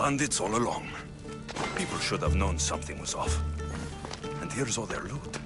bandits all along. People should have known something was off. And here's all their loot.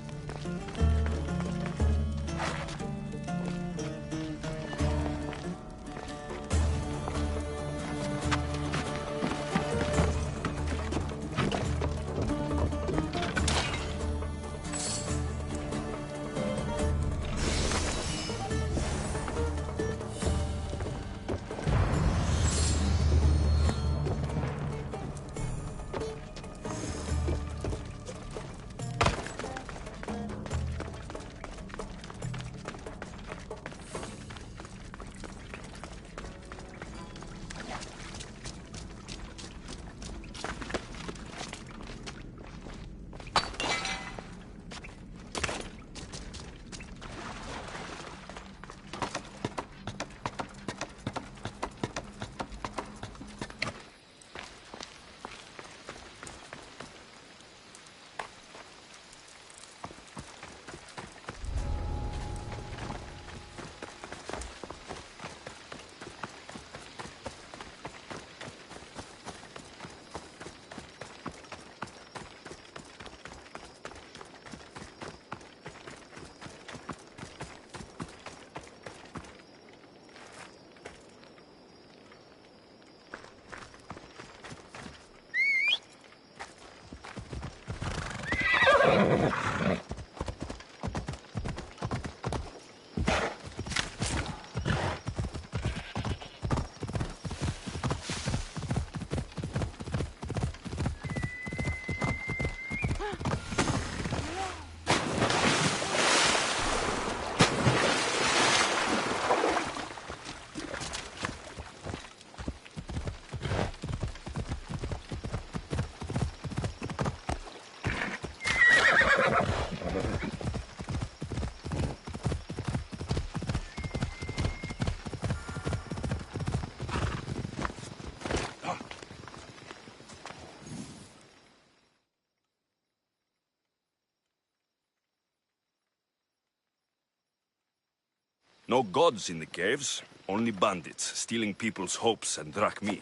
No gods in the caves, only bandits stealing people's hopes and drachmi.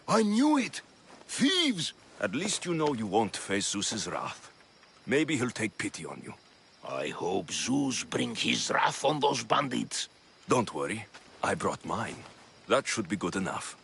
I knew it! Thieves! At least you know you won't face Zeus's wrath. Maybe he'll take pity on you. I hope Zeus bring his wrath on those bandits. Don't worry, I brought mine. That should be good enough.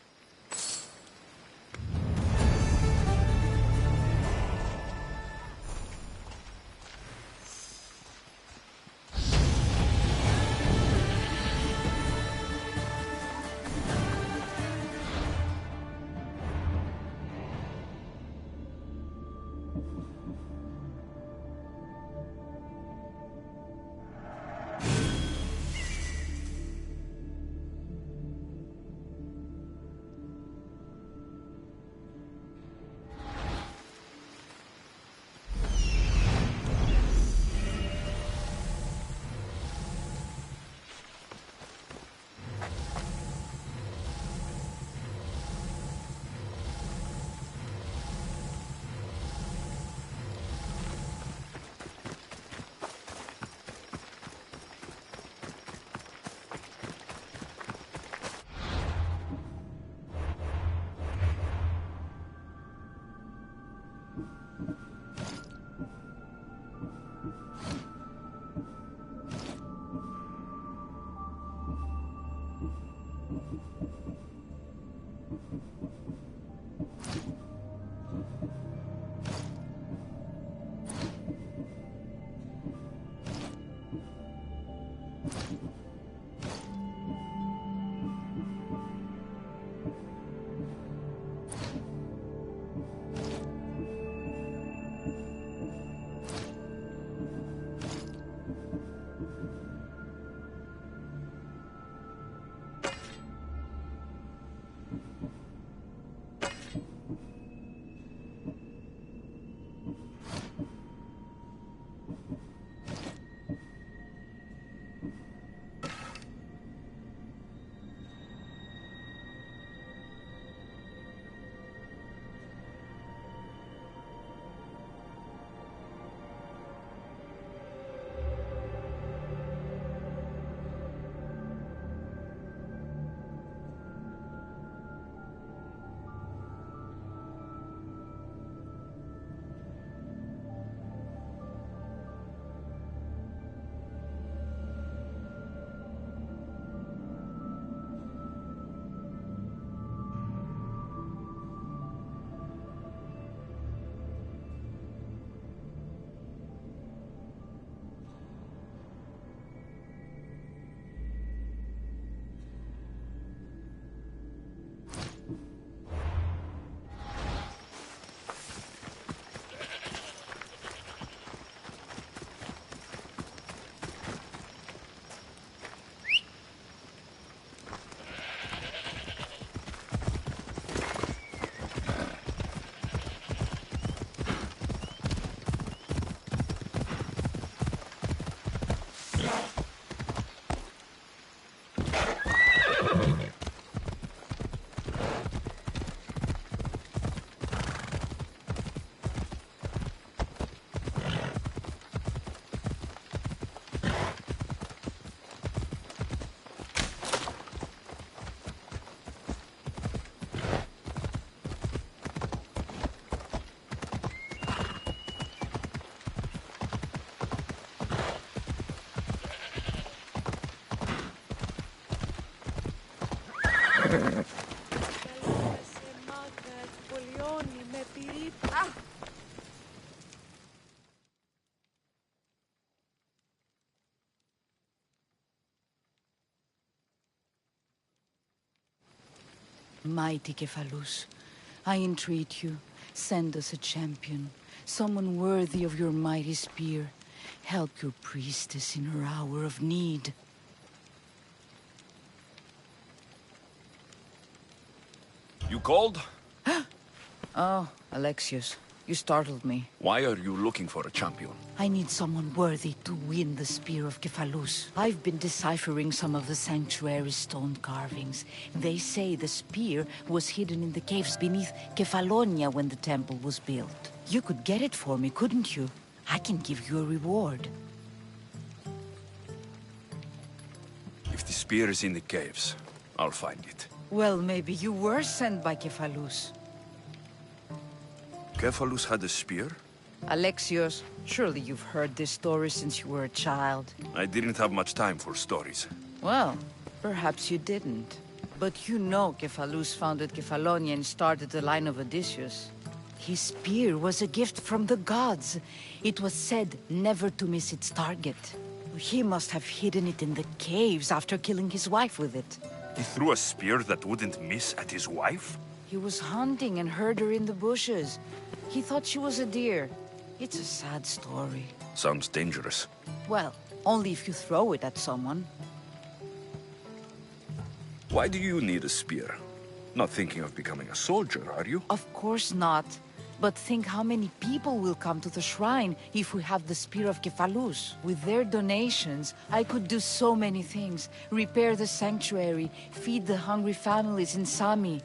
Mighty Cephalus, I entreat you, send us a champion, someone worthy of your mighty spear. Help your priestess in her hour of need. You called? Oh, Alexios, you startled me. Why are you looking for a champion? I need someone worthy to win the Spear of Cephalus. I've been deciphering some of the sanctuary's stone carvings. They say the spear was hidden in the caves beneath Kefalonia when the temple was built. You could get it for me, couldn't you? I can give you a reward. If the spear is in the caves, I'll find it. Well, maybe you were sent by Cephalus. Cephalus had a spear? Alexios, surely you've heard this story since you were a child. I didn't have much time for stories. Well, perhaps you didn't. But you know Cephalus founded Kefalonia and started the line of Odysseus. His spear was a gift from the gods. It was said never to miss its target. He must have hidden it in the caves after killing his wife with it. He threw a spear that wouldn't miss at his wife? He was hunting and heard her in the bushes. He thought she was a deer. It's a sad story. Sounds dangerous. Well, only if you throw it at someone. Why do you need a spear? Not thinking of becoming a soldier, are you? Of course not. But think how many people will come to the shrine if we have the Spear of Cephalus. With their donations, I could do so many things. Repair the sanctuary, feed the hungry families in Sami.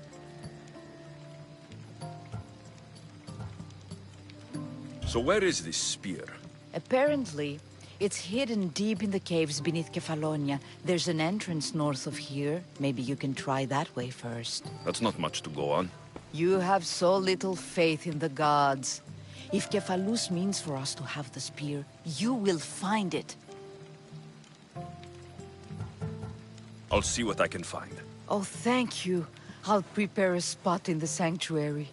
So where is this spear? Apparently, it's hidden deep in the caves beneath Kefalonia. There's an entrance north of here. Maybe you can try that way first. That's not much to go on. You have so little faith in the gods. If Cephalus means for us to have the spear, you will find it. I'll see what I can find. Oh, thank you. I'll prepare a spot in the sanctuary.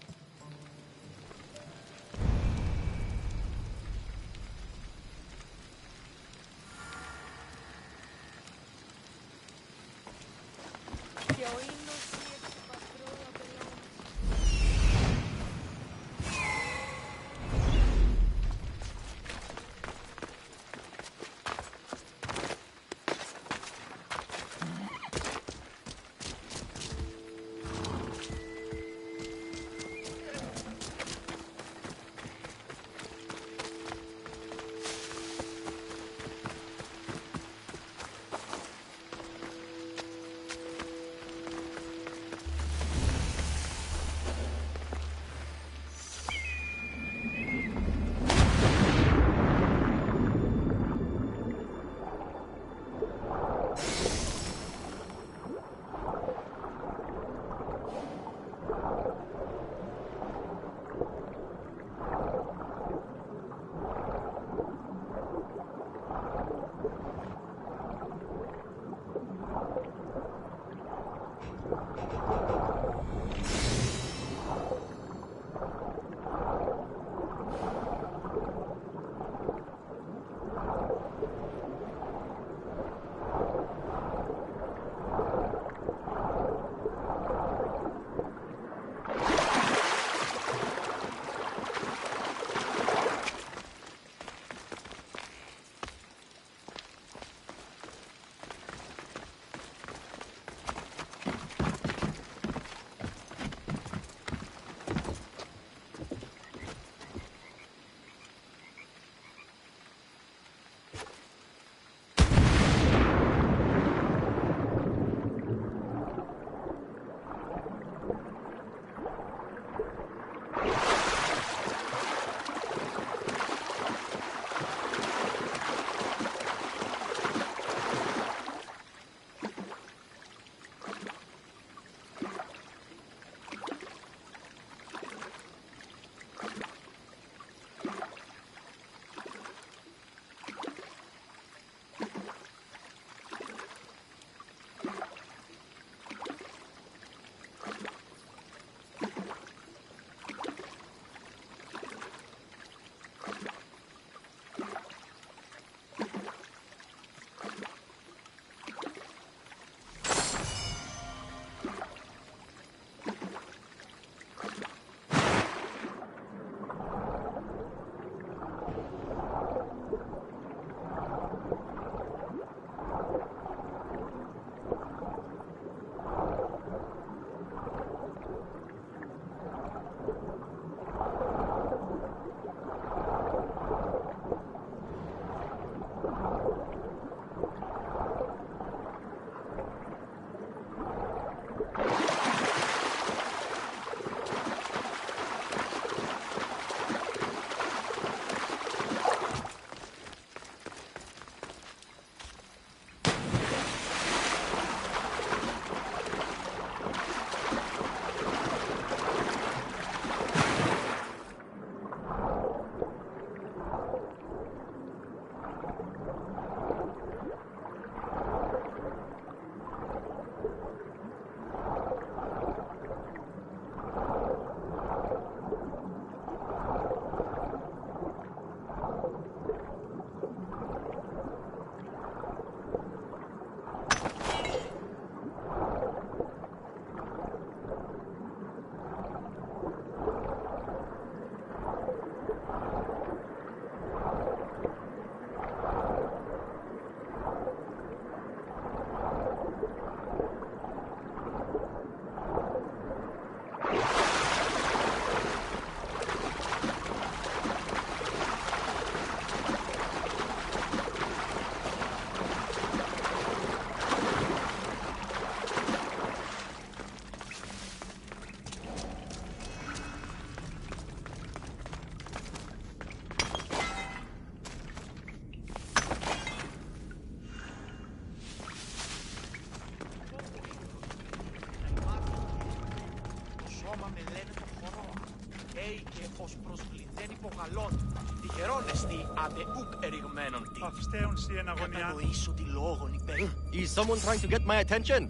Is someone trying to get my attention?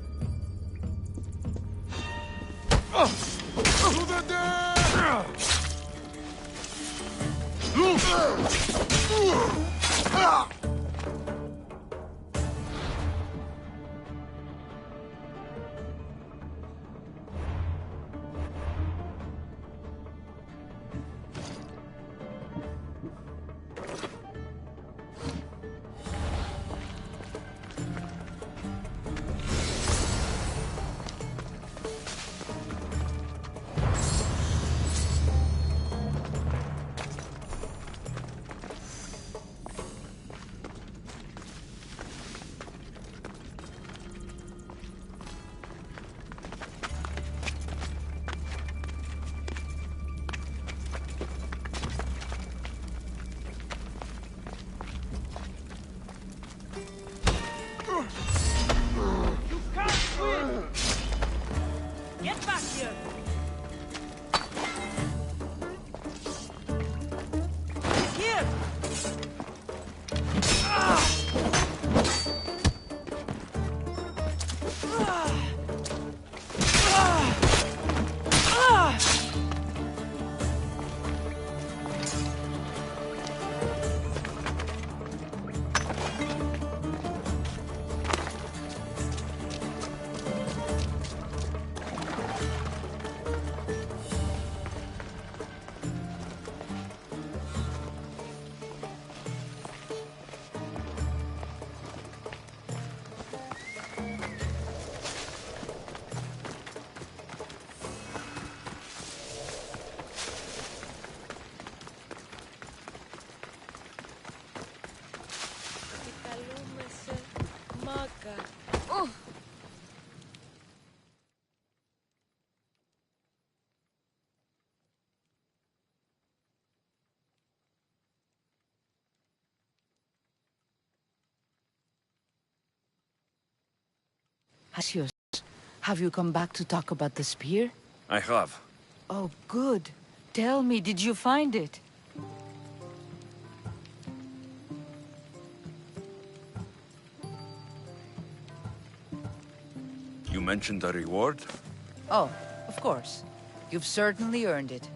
Asios, have you come back to talk about the spear? I have. Oh, good. Tell me, did you find it? You mentioned a reward? Oh, of course. You've certainly earned it.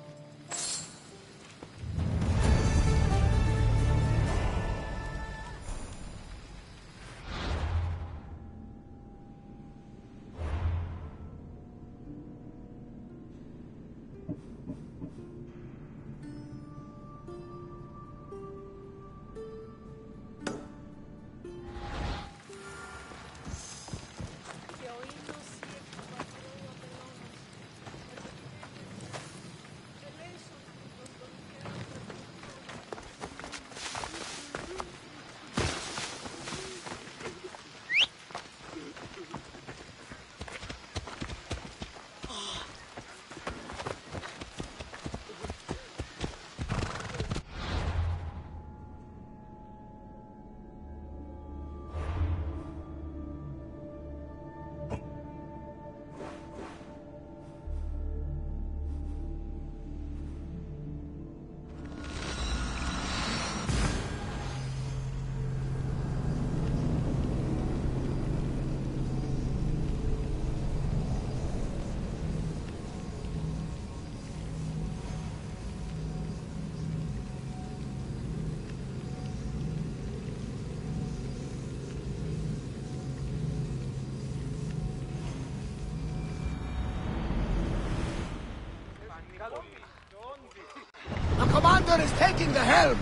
commander is taking the helm!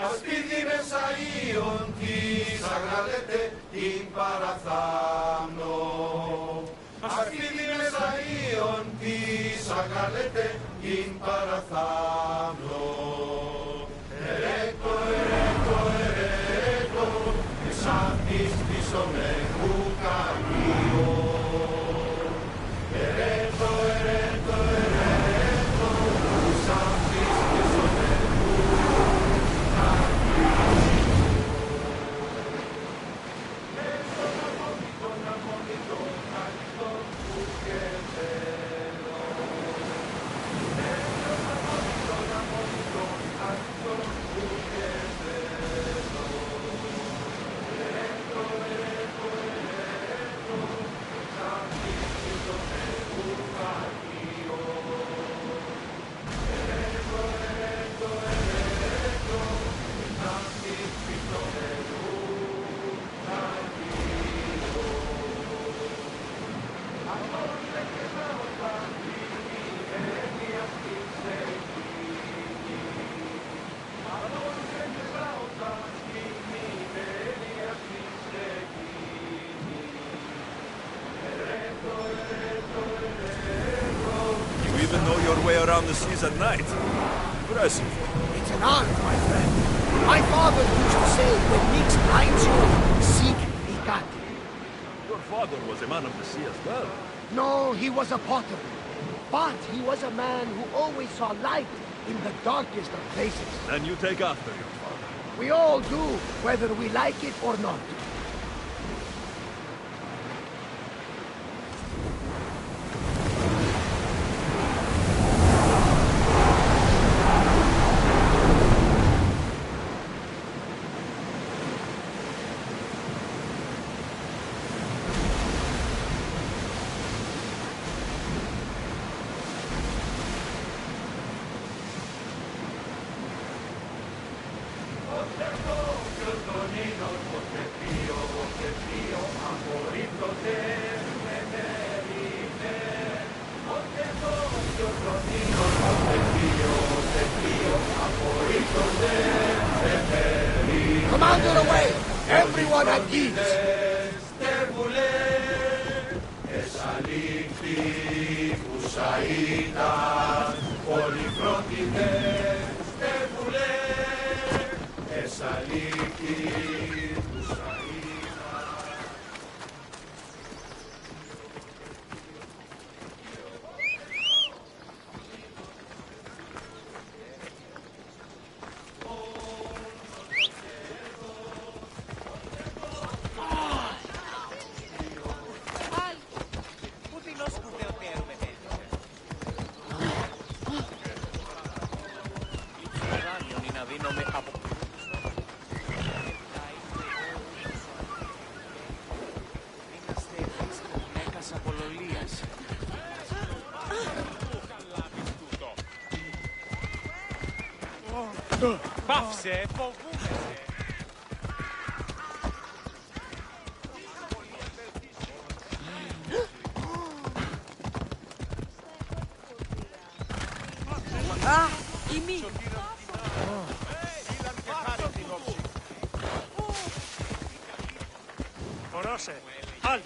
Ασπίδι μεσαΐων της αγραλέτε την παραθάμνο. Ασπίδι μεσαΐων της αγραλέτε την παραθάμνο. Ερέκτο, ερέκτο, ερέκτο, εσάς της πίσω με κουκανίο. Ερέκτο, ερέκτο, ερέκτο, εσάς της πίσω με around the seas at night. Impressive. It's an art, my friend. My father used to say, when Nix blinds you, seek Ikat. Your father was a man of the sea as well. No, he was a potter. But he was a man who always saw light in the darkest of places. And you take after your father. We all do, whether we like it or not. Commander away! Everyone at ease! Πάυσε, φοβούμαι. Α, η μη. Ορώσε, άλλη.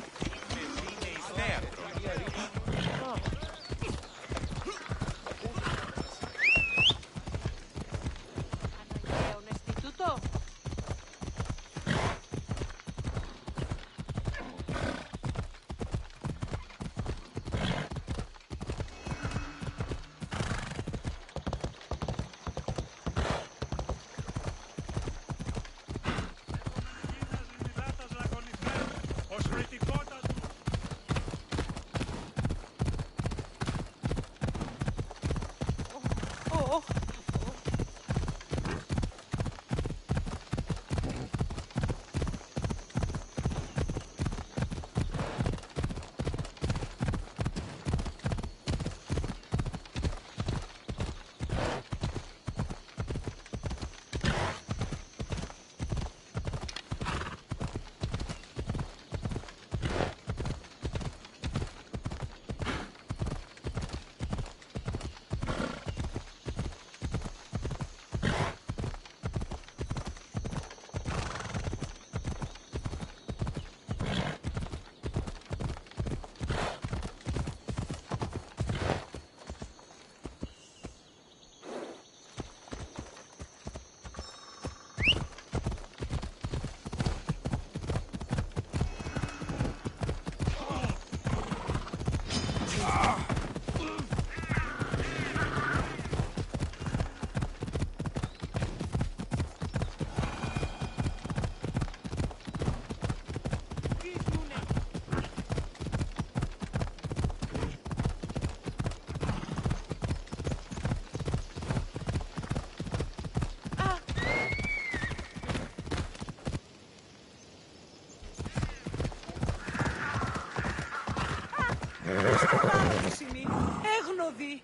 πόδι.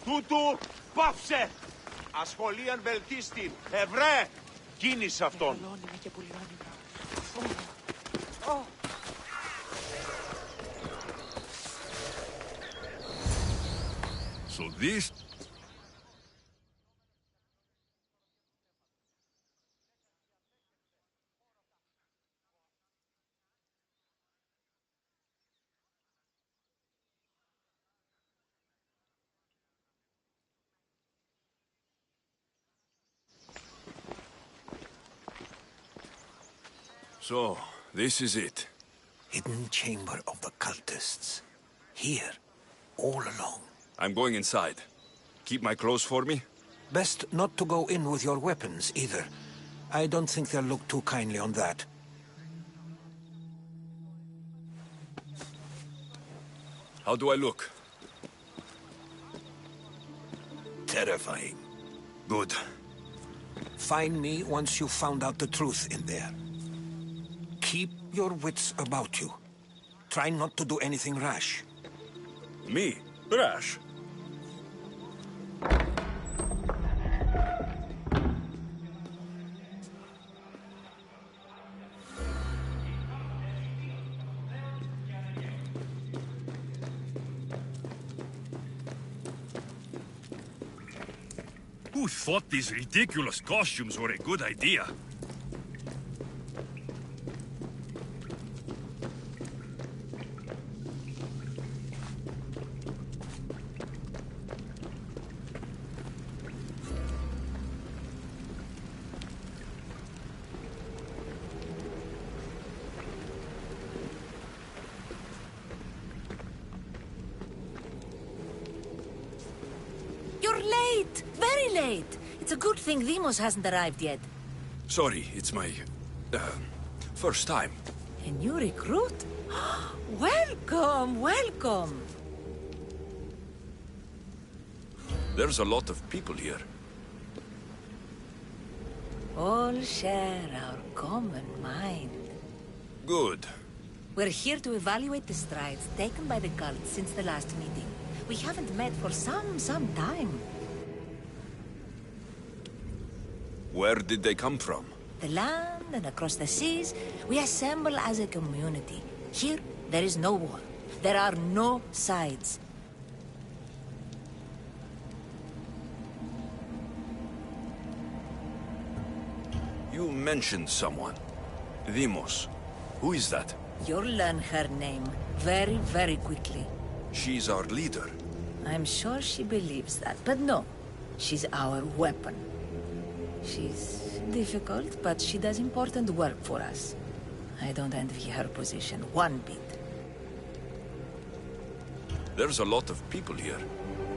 Τούτου, πάψε! Ασχολίαν βελτίστη. Ευρέ! Κίνησε αυτόν. So this... So, this is it. Hidden chamber of the cultists. Here, all alone. I'm going inside. Keep my clothes for me? Best not to go in with your weapons, either. I don't think they'll look too kindly on that. How do I look? Terrifying. Good. Find me once you've found out the truth in there. Keep your wits about you. Try not to do anything rash. Me? Rash? Who thought these ridiculous costumes were a good idea? You're late! Very late! It's a good thing Demos hasn't arrived yet. Sorry, it's my... first time. A new recruit? Welcome, welcome! There's a lot of people here. All share our common mind. Good. We're here to evaluate the strides taken by the cult since the last meeting. We haven't met for some time. Where did they come from? The land and across the seas, we assemble as a community. Here, there is no war. There are no sides. You mentioned someone. Demos. Who is that? You'll learn her name very, very quickly. She's our leader. I'm sure she believes that, but no. She's our weapon. She's difficult, but she does important work for us. I don't envy her position one bit. There's a lot of people here.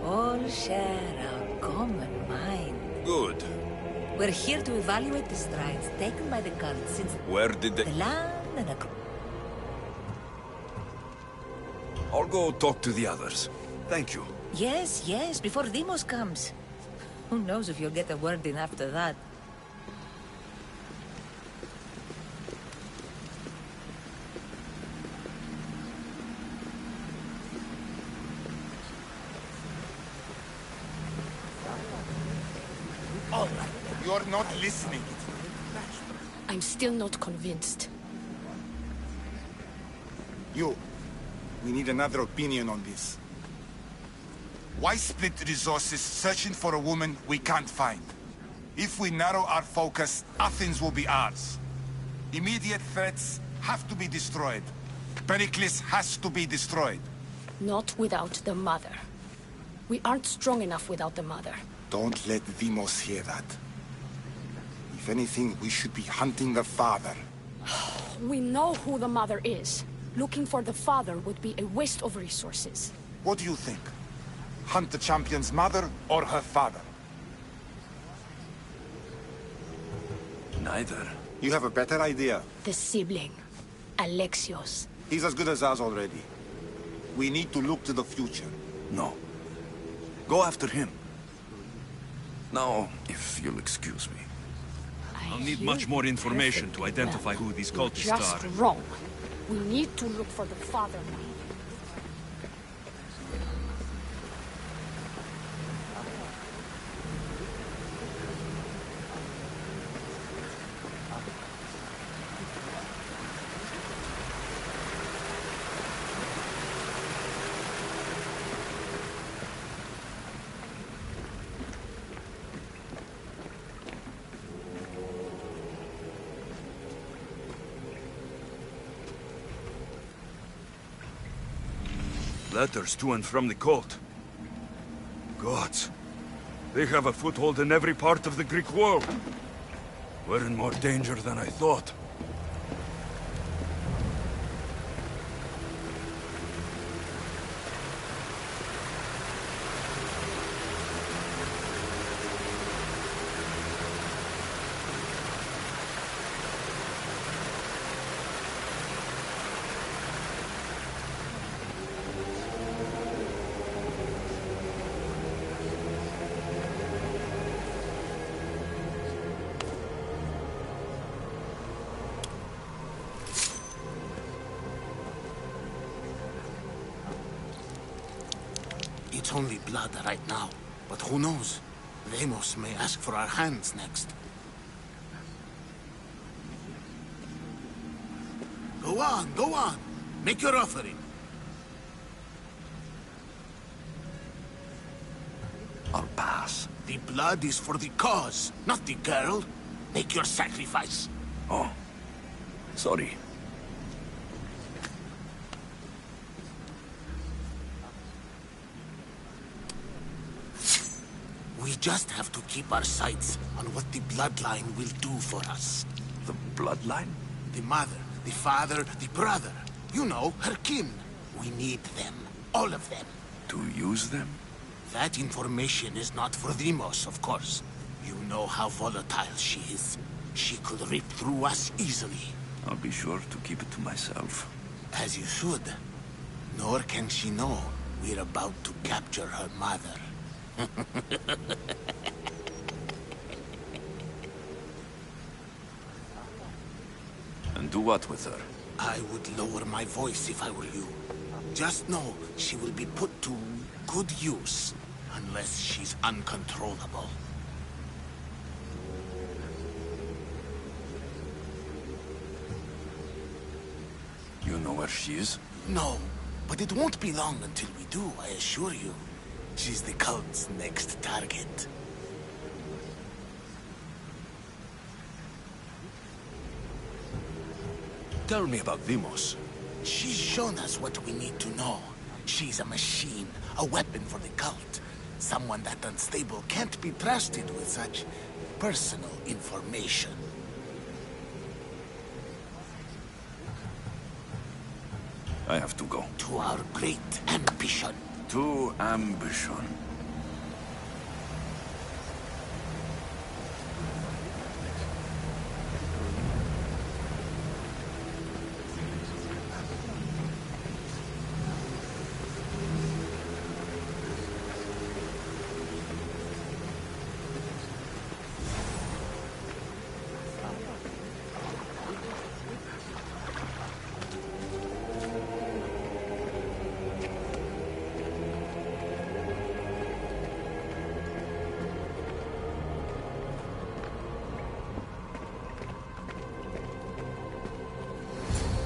All share our common mind. Good. We're here to evaluate the strides taken by the cult since Where did they... the land and I'll go talk to the others. Thank you. Yes, yes, before Demos comes. Who knows if you'll get a word in after that. All right, you're not listening. I'm still not convinced. You, we need another opinion on this. Why split resources searching for a woman we can't find? If we narrow our focus, Athens will be ours. Immediate threats have to be destroyed. Pericles has to be destroyed. Not without the mother. We aren't strong enough without the mother. Don't let Demos hear that. If anything, we should be hunting the father. We know who the mother is. Looking for the father would be a waste of resources. What do you think? Hunt the champion's mother or her father? Neither. You have a better idea. The sibling, Alexios. He's as good as ours already. We need to look to the future. No. Go after him. Now, if you'll excuse me. I I'll need much more information to identify who these cultists are. Just wrong. We need to look for the father now. Letters to and from the cult. Gods. They have a foothold in every part of the Greek world. We're in more danger than I thought. It's only blood right now, but who knows? Ramos may ask for our hands next. Go on, go on. Make your offering. I'll pass. The blood is for the cause, not the girl. Make your sacrifice. Oh. Sorry. We just have to keep our sights on what the bloodline will do for us. The bloodline? The mother, the father, the brother. You know, her kin. We need them. All of them. To use them? That information is not for Deimos, of course. You know how volatile she is. She could rip through us easily. I'll be sure to keep it to myself. As you should. Nor can she know we're about to capture her mother. And do what with her? I would lower my voice if I were you. Just know she will be put to good use, unless she's uncontrollable. You know where she is? No, but it won't be long until we do, I assure you. She's the cult's next target. Tell me about Deimos. She's shown us what we need to know. She's a machine, a weapon for the cult. Someone that unstable can't be trusted with such personal information. I have to go. To our great ambition. To ambition.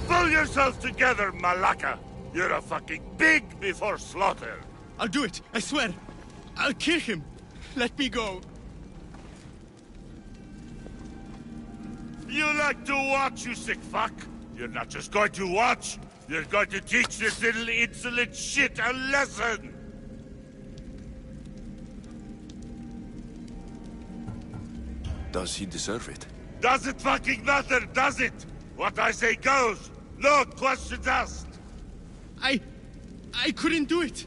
Pull yourself together, Malaka! You're a fucking pig before slaughter! I'll do it, I swear. I'll kill him. Let me go. You like to watch, you sick fuck? You're not just going to watch, you're going to teach this little insolent shit a lesson! Does he deserve it? Does it fucking matter, does it? What I say goes! No questions asked! I couldn't do it.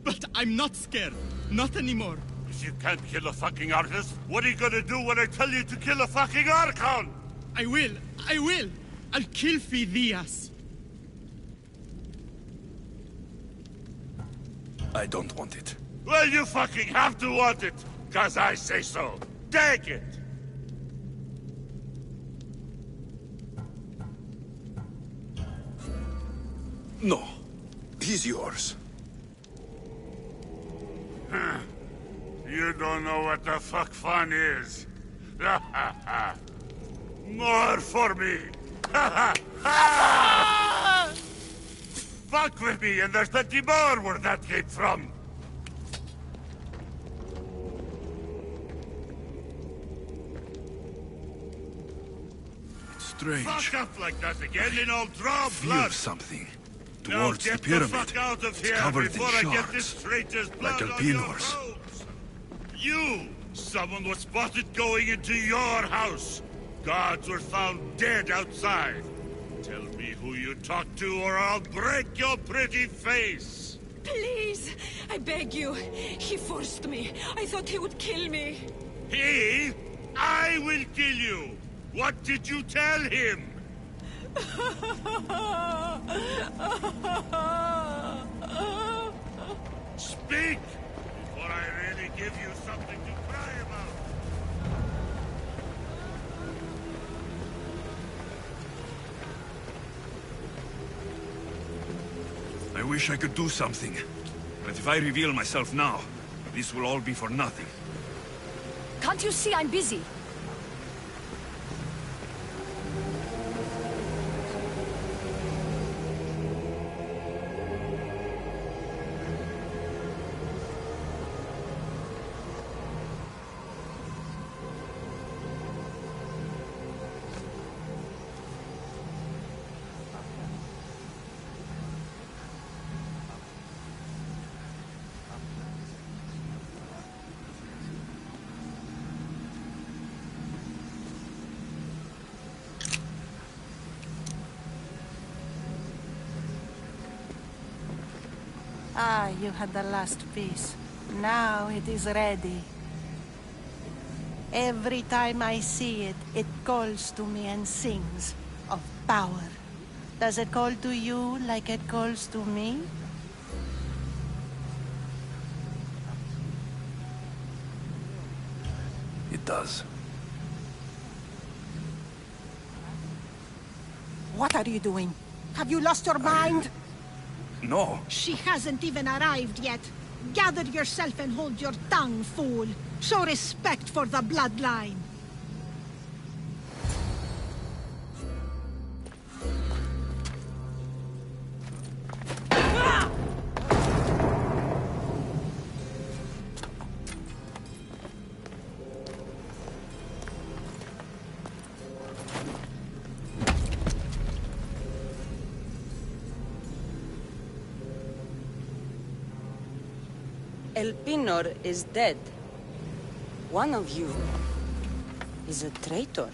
But I'm not scared. Not anymore. If you can't kill a fucking artist, what are you gonna do when I tell you to kill a fucking Archon? I will. I'll kill Phidias. I don't want it. Well, you fucking have to want it, 'cause I say so. Take it! No. He's yours. You don't know what the fuck fun is. More for me. Fuck with me, and there's plenty more where that came from. Strange. Fuck up like that again, and I'll draw Feel blood. something Now towards get the pyramid. fuck out of It's here covered in before I get this shards, traitor's blood like on your albinos. robes. You! Someone was spotted going into your house. Guards were found dead outside. Tell me who you talked to, or I'll break your pretty face. Please, I beg you. He forced me. I thought he would kill me. He? I will kill you. What did you tell him? Speak! Before I really give you something to cry about. I wish I could do something. But if I reveal myself now, this will all be for nothing. Can't you see I'm busy? Ah, you had the last piece. Now it is ready. Every time I see it, it calls to me and sings of power. Does it call to you like it calls to me? It does. What are you doing? Have you lost your mind? No. She hasn't even arrived yet. Gather yourself and hold your tongue, fool. Show respect for the bloodline. El Pinor is dead. One of you is a traitor.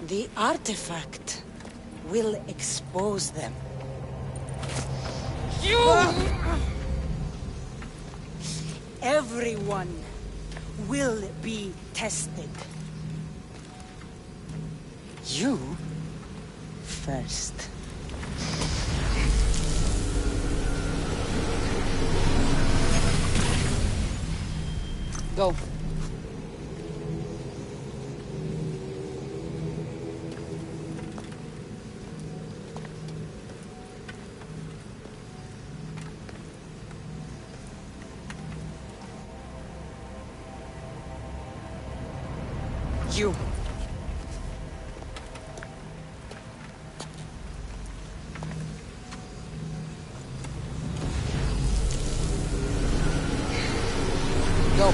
The artifact will expose them. You! Everyone will be tested. You first. Go. You. Go.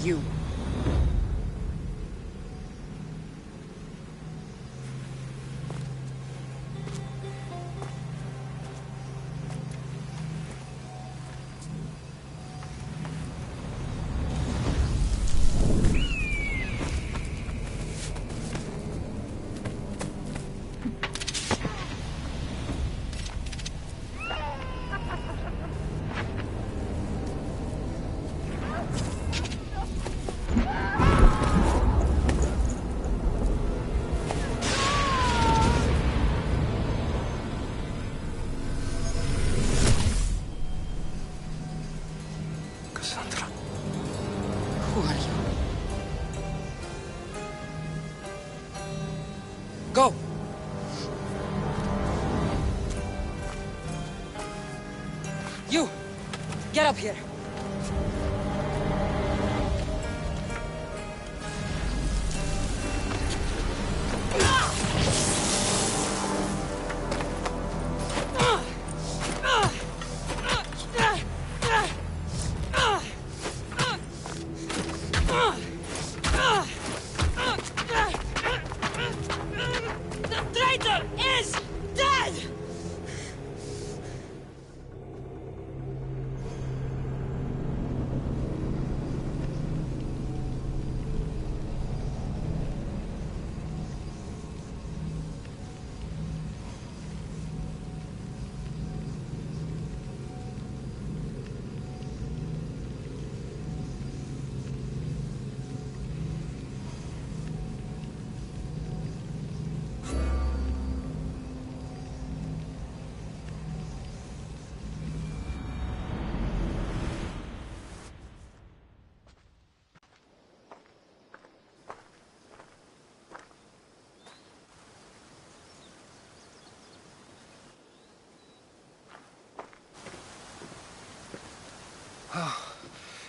You. Go! You! Get up here! The traitor is dead!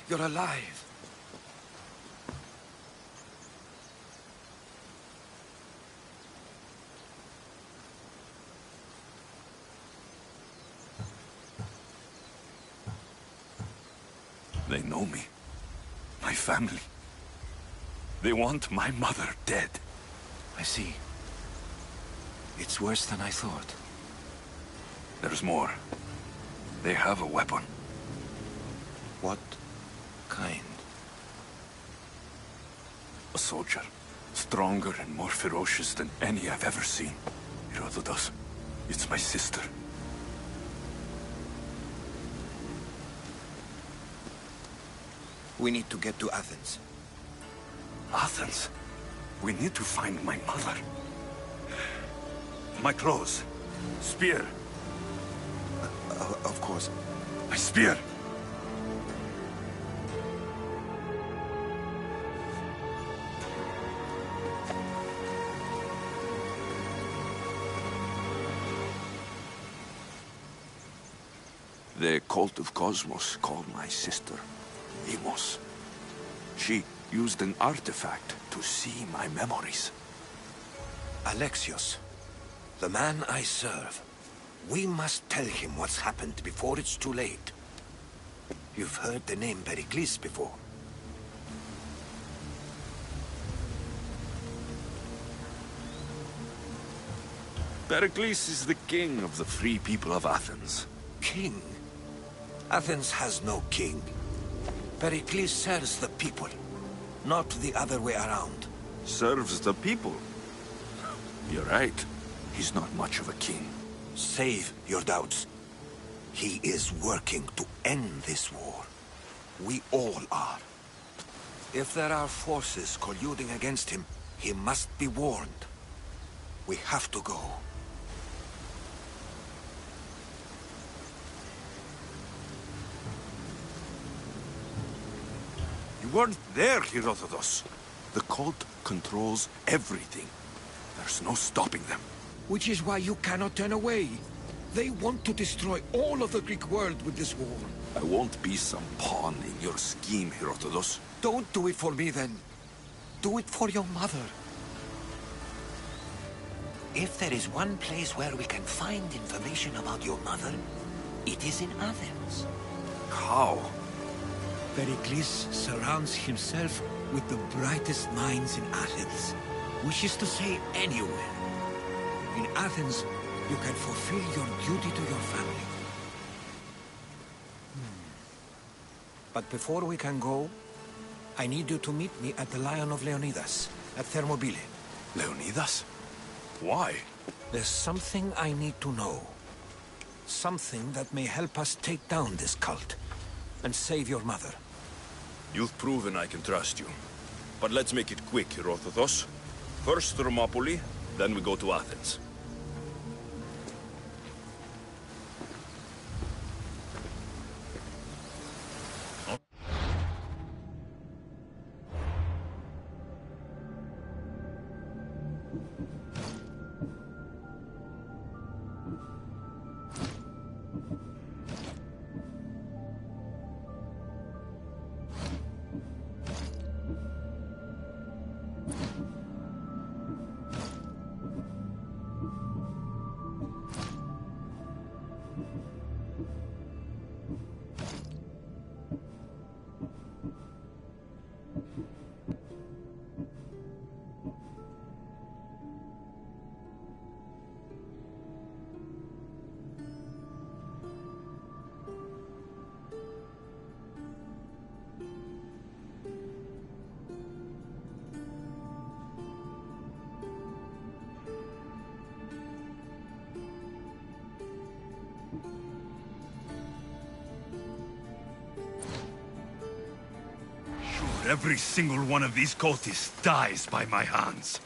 You're alive. They know me. My family. They want my mother dead. I see. It's worse than I thought. There's more. They have a weapon. What kind? A soldier. Stronger and more ferocious than any I've ever seen. Herodotus. It's my sister. We need to get to Athens. Athens? We need to find my mother. My clothes. Spear. Of course. My spear! The cult of Cosmos called my sister Emos. She used an artifact to see my memories. Alexios, the man I serve. We must tell him what's happened before it's too late. You've heard the name Pericles before. Pericles is the king of the free people of Athens. King? Athens has no king. Pericles serves the people, not the other way around. Serves the people? You're right. He's not much of a king. Save your doubts. He is working to end this war. We all are. If there are forces colluding against him, he must be warned. We have to go. You weren't there, Herodotus. The cult controls everything. There's no stopping them. Which is why you cannot turn away. They want to destroy all of the Greek world with this war. I won't be some pawn in your scheme, Herodotus. Don't do it for me, then. Do it for your mother. If there is one place where we can find information about your mother, it is in Athens. How? Pericles surrounds himself with the brightest minds in Athens. Which is to say, anywhere. In Athens, you can fulfill your duty to your family. But before we can go, I need you to meet me at the Lion of Leonidas, at Thermopylae. Leonidas? Why? There's something I need to know. Something that may help us take down this cult and save your mother. You've proven I can trust you. But let's make it quick, Herodotus. First Thermopylae, then we go to Athens. every single one of these cultists dies by my hands.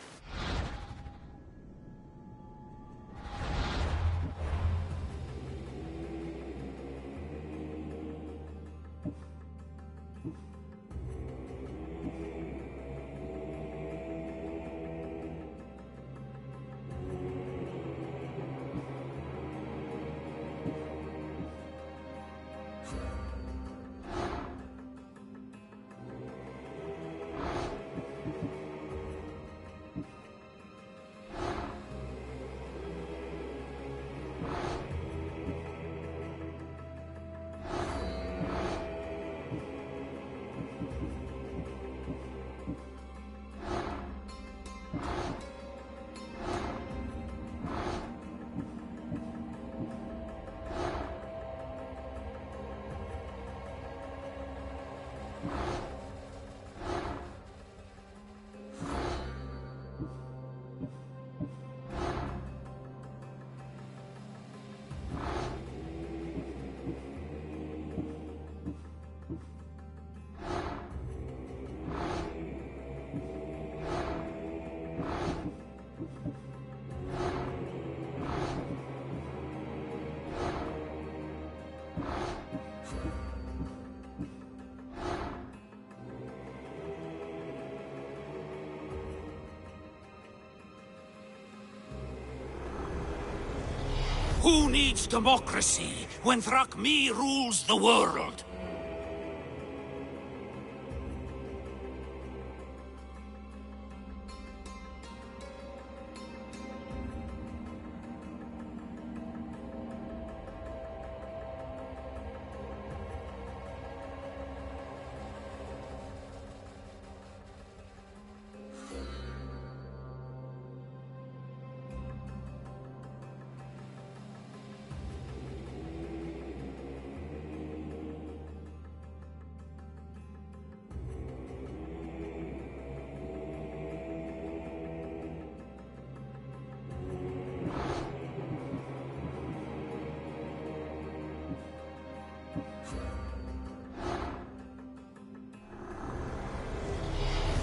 Who needs democracy when Thrakmi rules the world?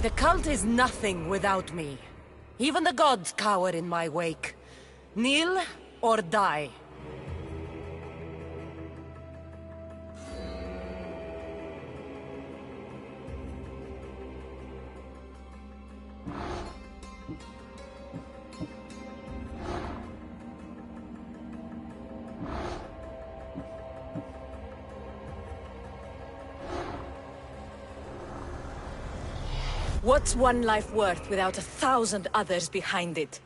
The cult is nothing without me. Even the gods cower in my wake. Kneel or die. What's one life worth without 1,000 others behind it?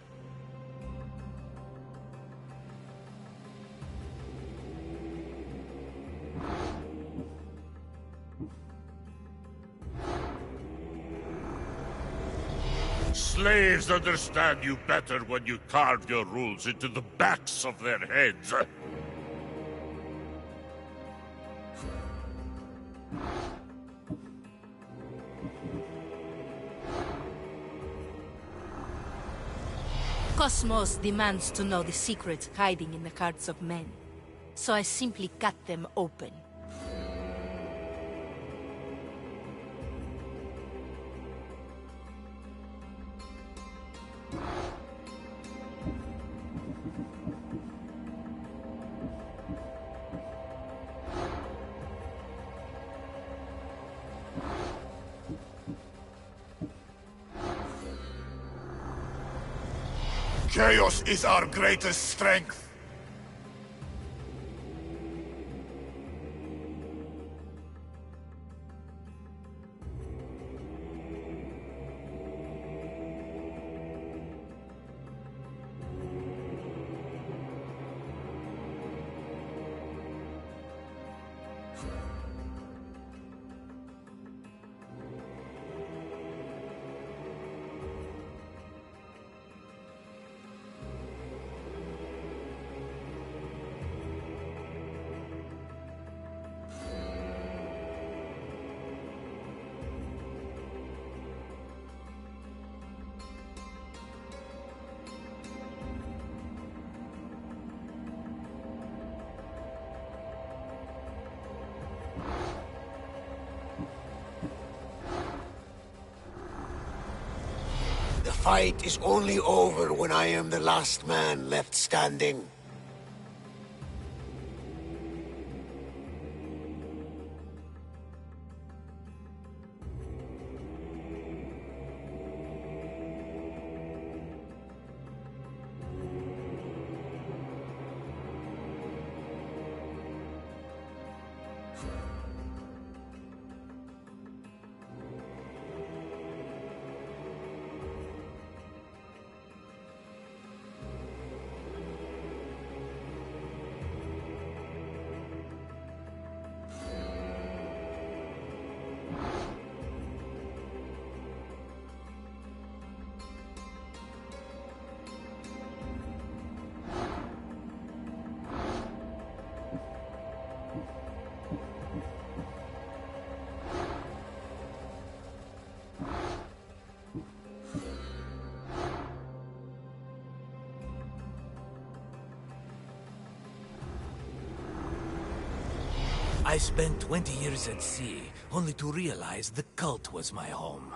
Slaves understand you better when you carve your rules into the backs of their heads. Cosmos demands to know the secrets hiding in the hearts of men, so I simply cut them open. Chaos is our greatest strength. fight is only over when I am the last man left standing. I spent 20 years at sea, only to realize the cult was my home.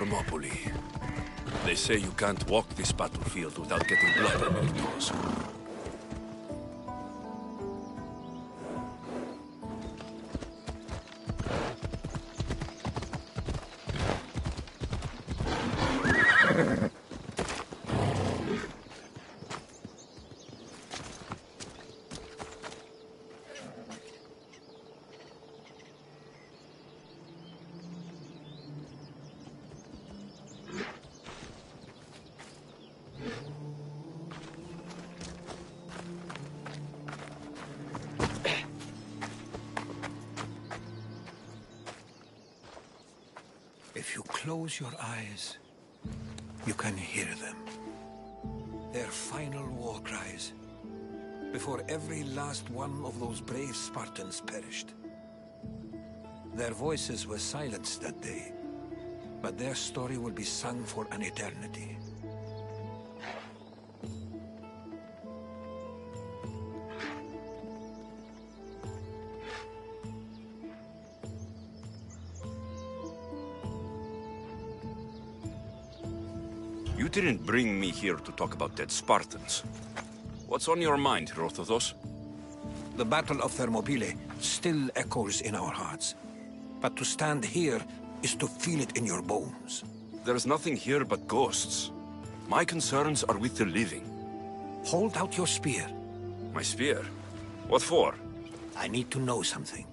Thermopylae. They say you can't walk this battlefield without getting blood on your toes. If you close your eyes, you can hear them. Their final war cries, before every last one of those brave Spartans perished. Their voices were silenced that day, but their story will be sung for an eternity. You didn't bring me here to talk about dead Spartans. What's on your mind, Herodotus? The Battle of Thermopylae still echoes in our hearts. But to stand here is to feel it in your bones. There's nothing here but ghosts. My concerns are with the living. Hold out your spear. My spear? What for? I need to know something.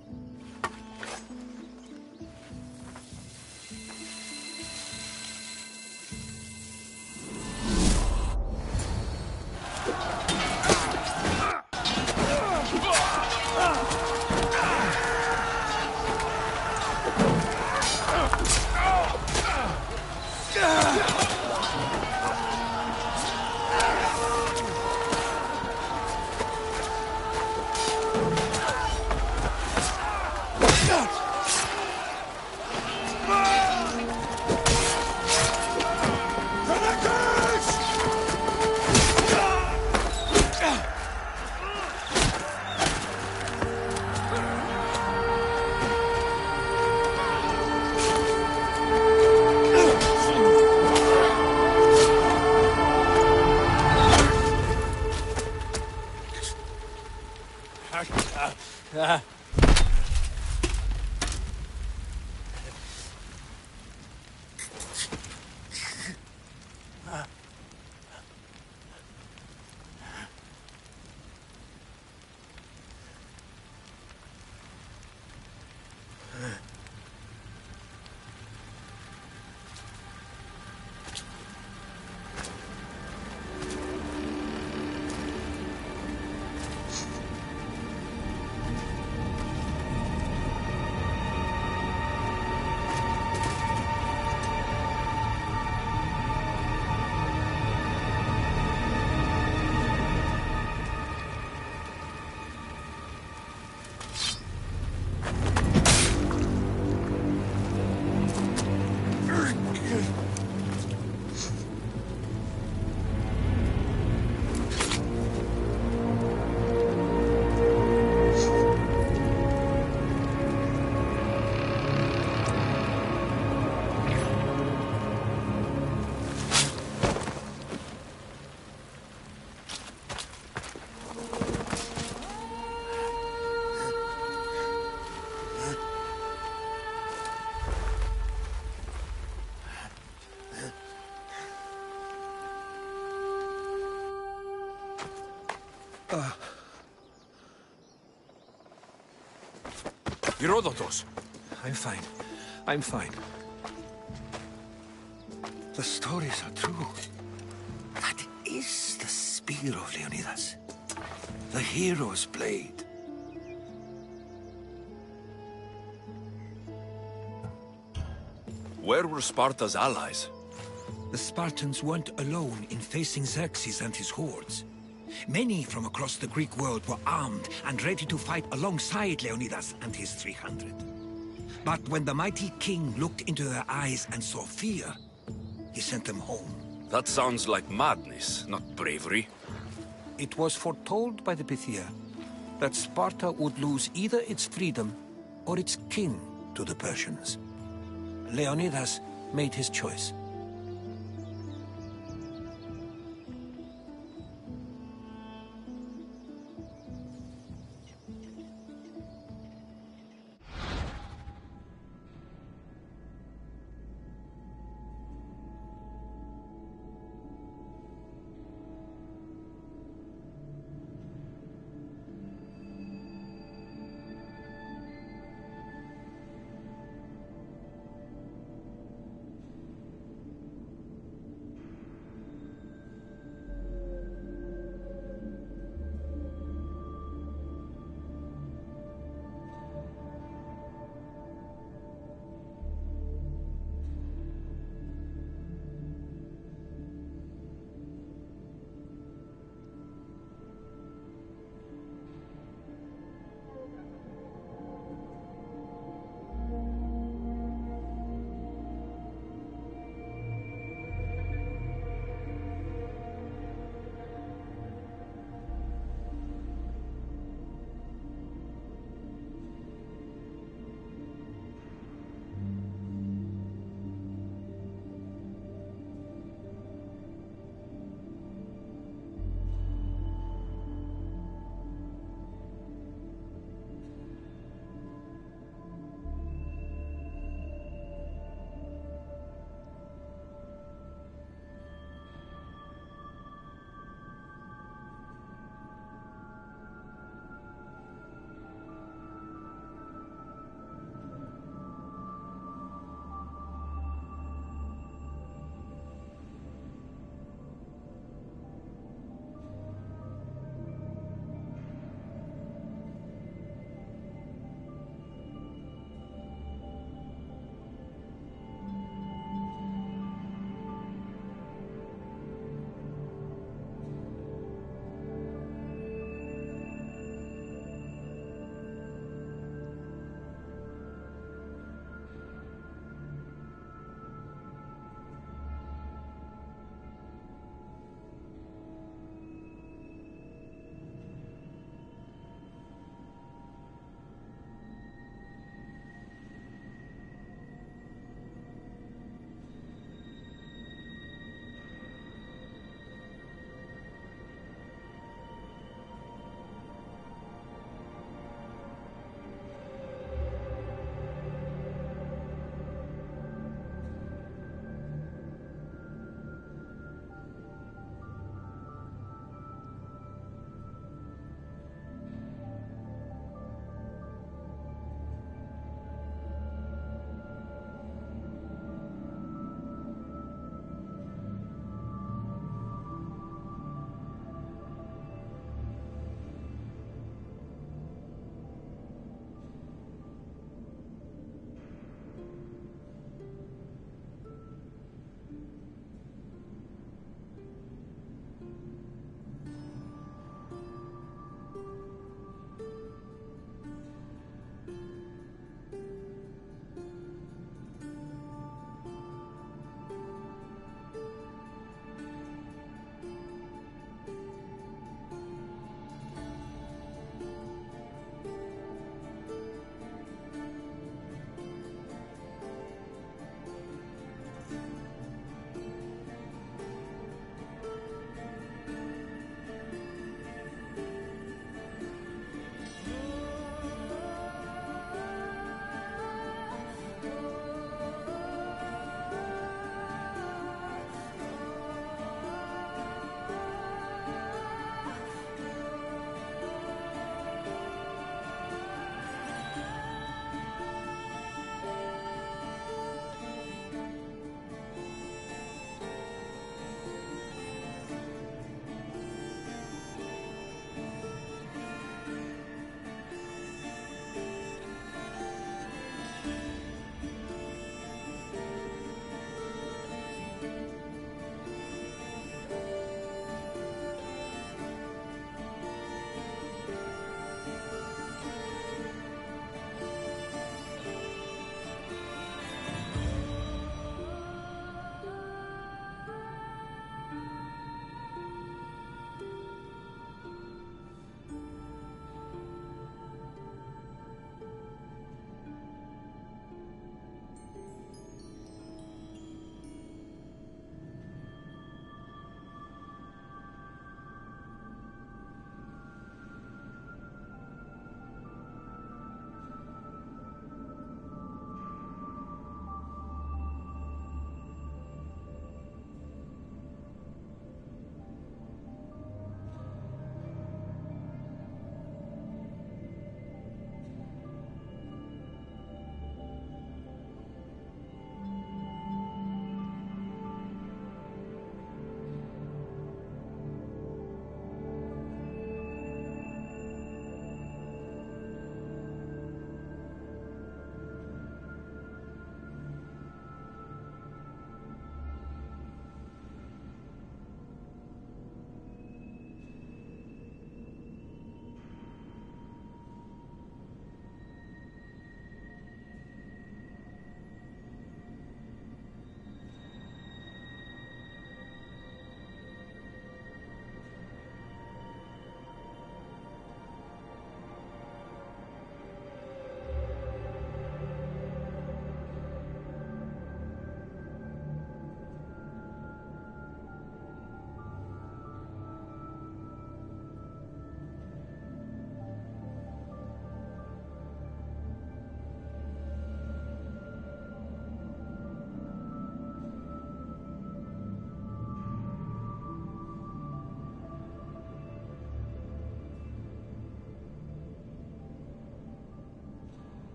Herodotus! I'm fine. I'm fine. The stories are true. That is the spear of Leonidas. The hero's blade. Where were Sparta's allies? The Spartans weren't alone in facing Xerxes and his hordes. Many from across the Greek world were armed and ready to fight alongside Leonidas and his 300. But when the mighty king looked into their eyes and saw fear, he sent them home. That sounds like madness, not bravery. It was foretold by the Pythia that Sparta would lose either its freedom or its king to the Persians. Leonidas made his choice.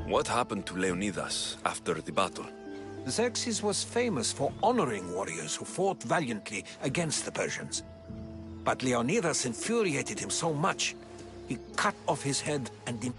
What happened to Leonidas after the battle? Xerxes was famous for honoring warriors who fought valiantly against the Persians. But Leonidas infuriated him so much, he cut off his head and...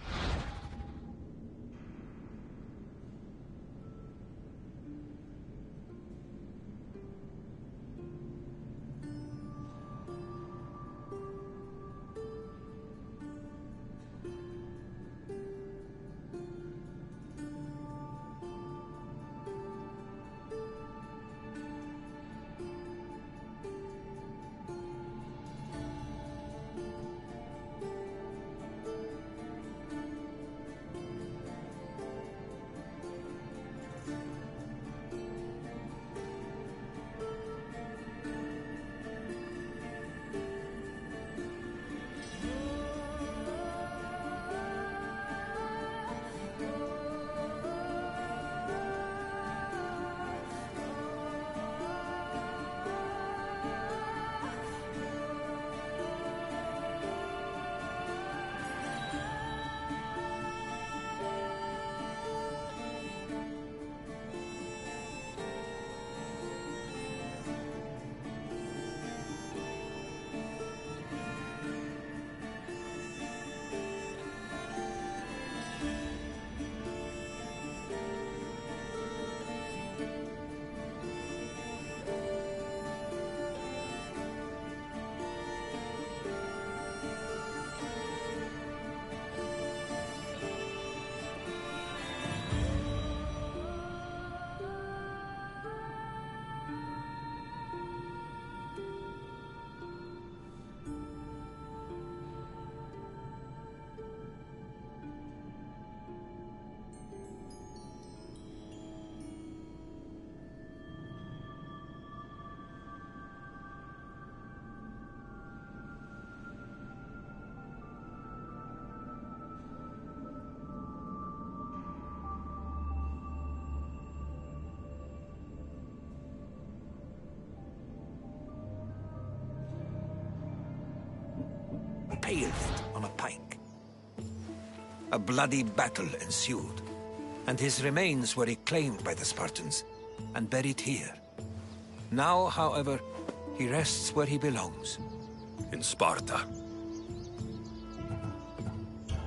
impaled on a pike. A bloody battle ensued, and his remains were reclaimed by the Spartans and buried here. Now, however, he rests where he belongs. In Sparta.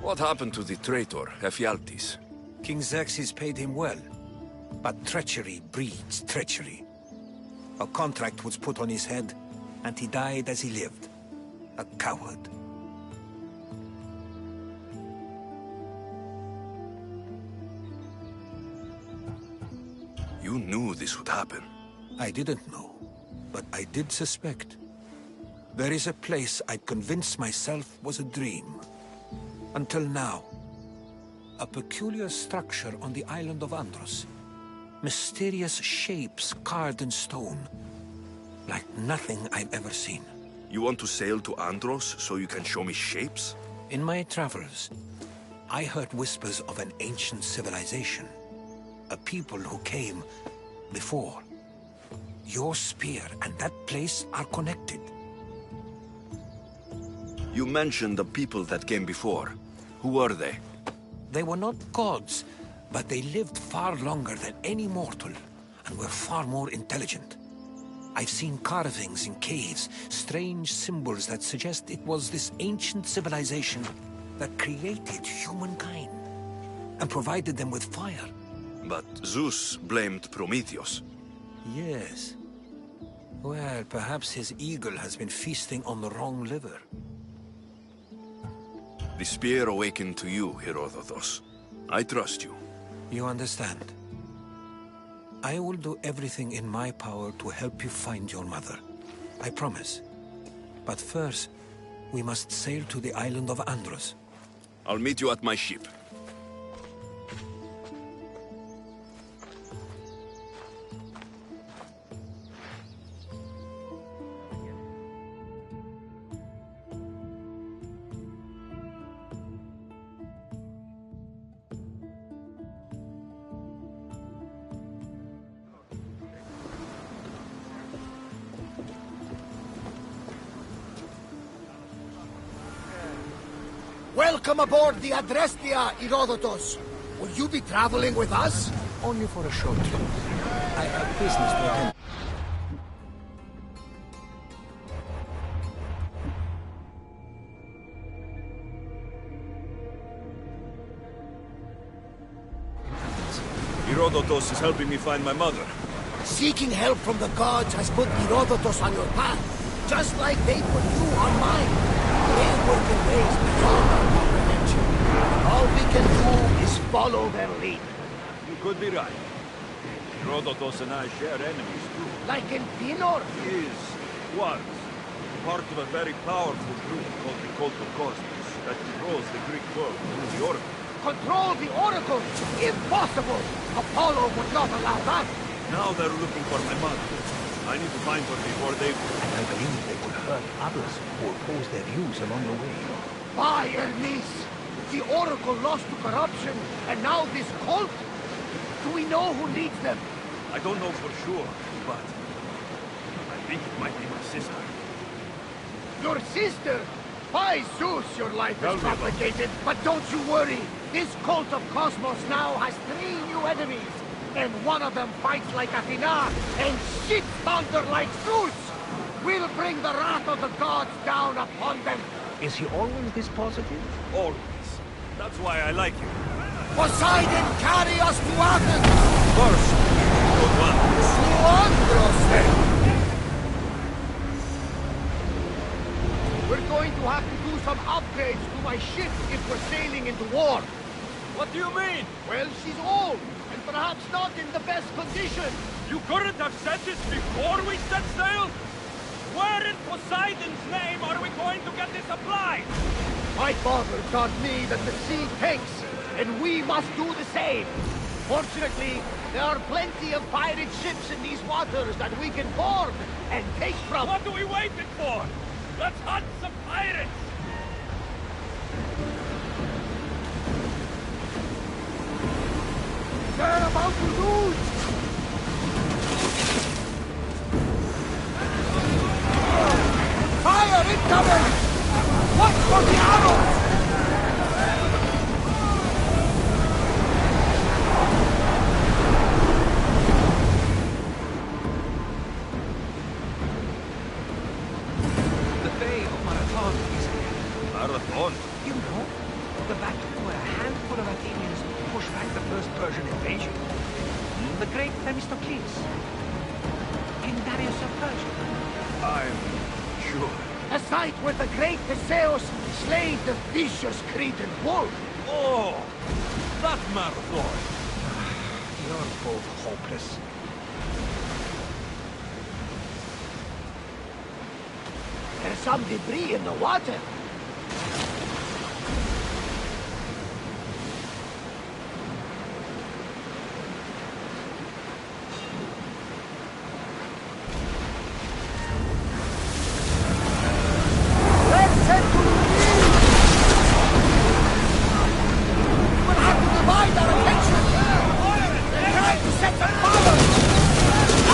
What happened to the traitor, Ephialtes? King Xerxes paid him well, but treachery breeds treachery. A contract was put on his head, and he died as he lived. A coward. You knew this would happen. I didn't know, but I did suspect. There is a place I'd convinced myself was a dream. Until now. A peculiar structure on the island of Andros. Mysterious shapes carved in stone. Like nothing I've ever seen. You want to sail to Andros so you can show me shapes? In my travels, I heard whispers of an ancient civilization. A people who came before. Your spear and that place are connected. You mentioned the people that came before. Who were they? They were not gods, but they lived far longer than any mortal, and were far more intelligent. I've seen carvings in caves, strange symbols that suggest it was this ancient civilization that created humankind, and provided them with fire. But Zeus blamed Prometheus. Yes. Well, perhaps his eagle has been feasting on the wrong liver. The spear awakened to you, Herodotus. I trust you. You understand. I will do everything in my power to help you find your mother. I promise. But first, we must sail to the island of Andros. I'll meet you at my ship. Welcome aboard the Adrestia, Herodotus. Will you be traveling with us? Only for a short trip. I have business to attend. Herodotus is helping me find my mother. Seeking help from the gods has put Herodotus on your path, just like they put you on mine. They work in ways beyond our comprehension. All we can do is follow their lead. You could be right. Herodotus and I share enemies too. Like in Pinor? Was part of a very powerful group called the Cult of Cosmos that controls the Greek world through the Oracle. Control the Oracle? Impossible! Apollo would not allow that! Now they're looking for my mother. I need to find her before they... And I believe they will hurt others who oppose their views along the way. By Hermes! The Oracle lost to corruption, and now this cult? Do we know who leads them? I don't know for sure, but... I think it might be my sister. Your sister? By Zeus, your life is complicated, but don't you worry. This cult of Cosmos now has 3 new enemies, and one of them fights like Athena and shits thunder like Zeus. We'll bring the wrath of the gods down upon them. Is he always this positive? Always. That's why I like him. Poseidon, carry us to Athens! First, go to Athens. To Andros, then! We're going to have to do some upgrades to my ship if we're sailing into war. What do you mean? Well, she's old, and perhaps not in the best condition. You couldn't have said this before we set sail? Where in Poseidon's name are we going to get this applied? My father taught me that the sea tanks, and we must do the same. Fortunately, there are plenty of pirate ships in these waters that we can board and take from. What are we waiting for? Let's hunt some pirates! They're about to lose! Fire incoming! Watch for the arrows! The Bay of Marathon is here. Marathon? You know, the battle where a handful of Athenians pushed back the first Persian invasion. The great Themistocles. King Darius of Persia. I'm sure. A site where the great Theseus slayed the vicious Cretan wolf. Oh, that Marathon. You're both hopeless. There's some debris in the water. Let's head to the sea! We'll have to divide our attention. They're trying to set some fire.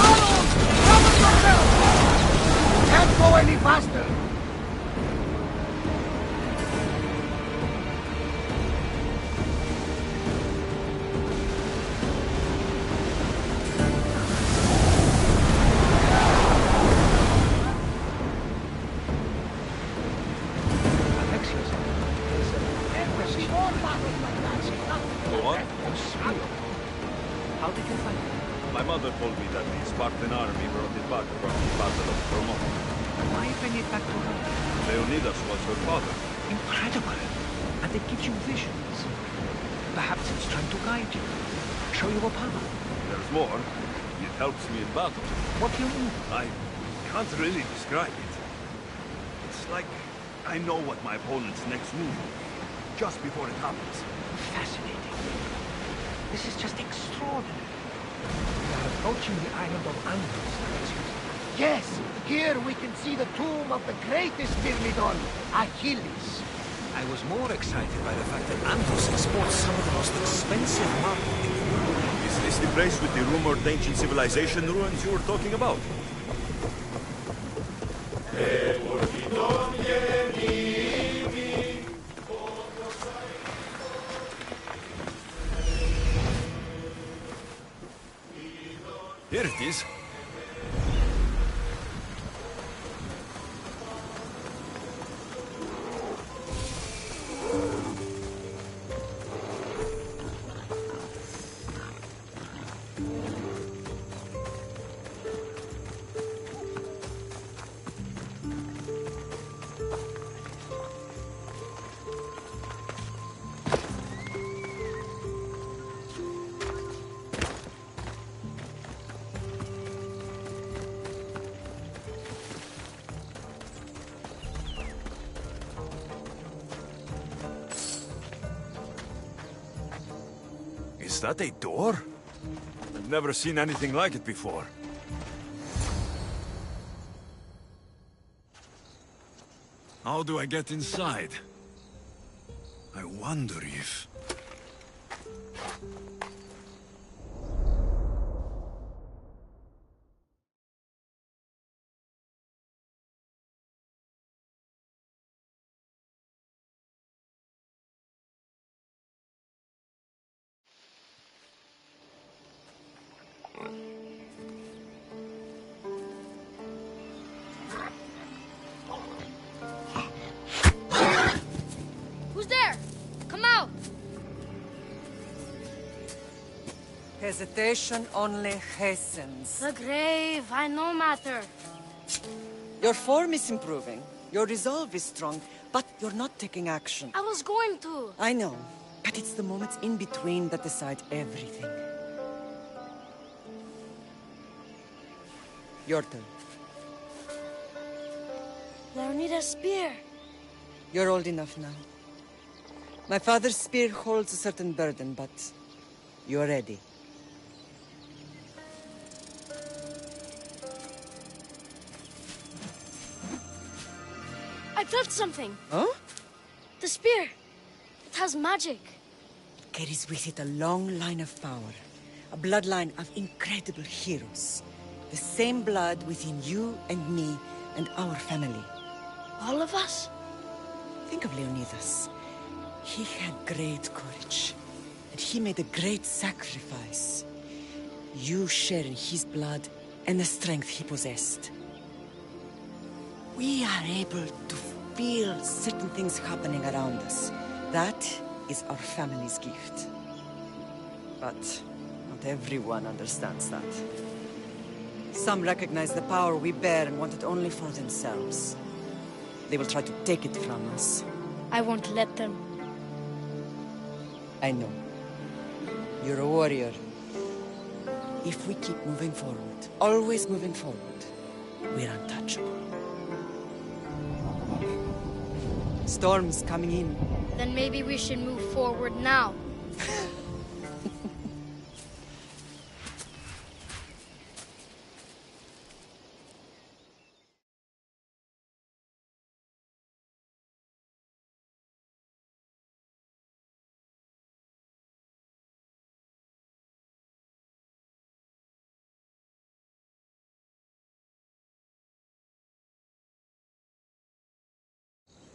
Arrows! Cover yourself! Can't go any faster. How did you find it? My mother told me that the Spartan army brought it back from the Battle of Thermopylae. Why bring it back to her? Leonidas was her father. Incredible. And it gives you visions. Perhaps it's trying to guide you. Show you a power. There's more. It helps me in battle. What do you mean? I can't really describe it. It's like I know what my opponent's next move will be, just before it happens. Fascinating. This is just extraordinary. We are approaching the island of Andros, Yes, here we can see the tomb of the greatest Myrmidon, Achilles. I was more excited by the fact that Andros exports some of the most expensive marble in the world. Is this the place with the rumored ancient civilization ruins you were talking about? Here it is. Is that a door? I've never seen anything like it before. How do I get inside? I wonder if... Who's there? Come out! Hesitation only hastens. The grave, I know matter. Your form is improving. Your resolve is strong, but you're not taking action. I was going to. I know, but it's the moments in between that decide everything. Your turn. Leonida's spear. You're old enough now. My father's spear holds a certain burden, but you're ready. I felt something. Huh? The spear. It has magic. Carries with it a long line of power. A bloodline of incredible heroes. The same blood within you and me and our family. All of us? Think of Leonidas. He had great courage. And he made a great sacrifice. You share in his blood and the strength he possessed. We are able to feel certain things happening around us. That is our family's gift. But not everyone understands that. Some recognize the power we bear and want it only for themselves. They will try to take it from us. I won't let them. I know. You're a warrior. If we keep moving forward, always moving forward, we're untouchable. Storm's coming in. Then maybe we should move forward now.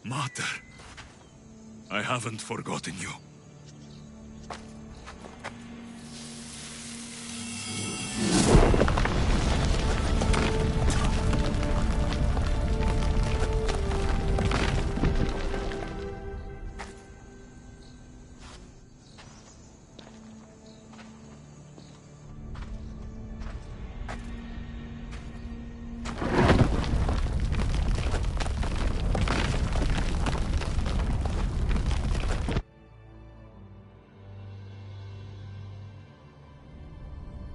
Mater, I haven't forgotten you.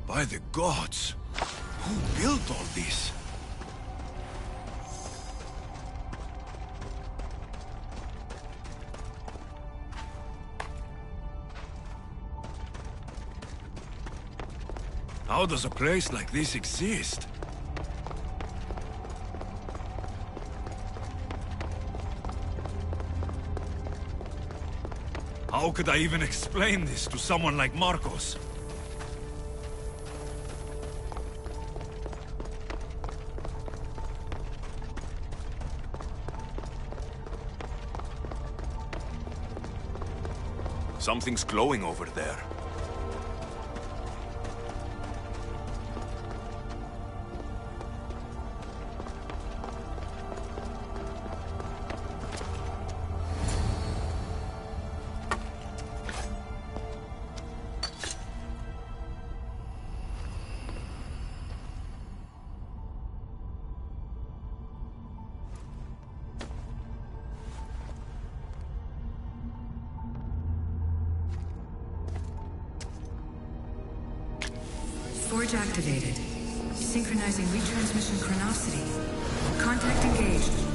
By the gods! Who built all this? How does a place like this exist? How could I even explain this to someone like Marcos? Something's glowing over there. Forge activated. Synchronizing retransmission chronicity. Contact engaged.